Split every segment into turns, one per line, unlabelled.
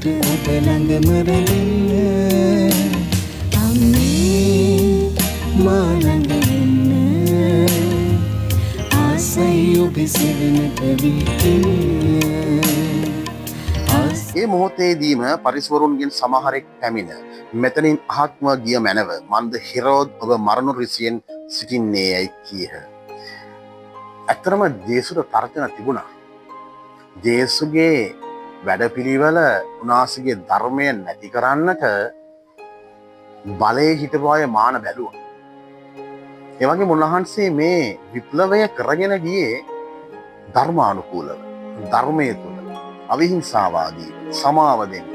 මට ඔබ ළඟම රැඳෙන්න අම්මේ මා ළඟ එන්න ආසයි ඔබ සෙවණට විහිදෙන්න.
ඒ මොහොතේදීම පරිස්වරුන්ගෙන් සමහරෙක් පැමිණ මෙතනින් අහක්ම ගිය මැනව මන්ද හිරෝද් ඔබ මරණු රිසියෙන් සිටින්නේ යැයි කීහ. ඇත්තරම ජේසුට තර්ජන තිබුණා. ජේසුගේ වැඩපිළිවෙල උන්වහන්සේගේ ධර්මය නැති කරන්නට බලයේ හිටපු අය මාන බැලුවා. ඒ වගේම උන්වහන්සේ මේ විප්ලවය කරගෙන ගියේ ධර්මානුකූලව, ධර්මයේ තුල අවිහිංසාවාදී සමාව දෙන්න.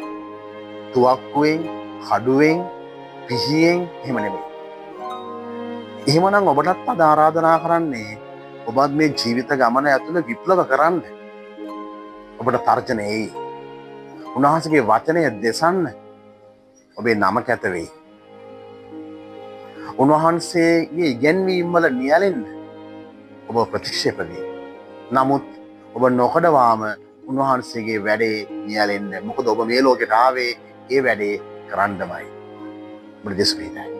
තුවක්කුවෙන්, කඩුවෙන්, පිහියෙන් එහෙම නෙමෙයි. එහෙමනම් ඔබටත් අද ආරාධනා කරන්නේ ඔබත් මේ ජීවිත ගමන ඇතුළේ විප්ලව කරන්න. ඔබට තර්ජන එයි. උන්වහන්සේගේ වචනය දෙසන්න ඔබේ නම කැත වෙයි. උන්වහන්සේගේ ඉගැන්වීම් වල නියැලෙන්න ඔබ ප්‍රතික්ෂේප වෙයි. නමුත් ඔබ නොකඩවාම උන්වහන්සේගේ වැඩේ නියැලෙන්න. මොකද ඔබ මේ ලෝකෙට ආවේ ඒ වැඩේ කරන්නමයි. ඔබට දෙස් පිහිටයි.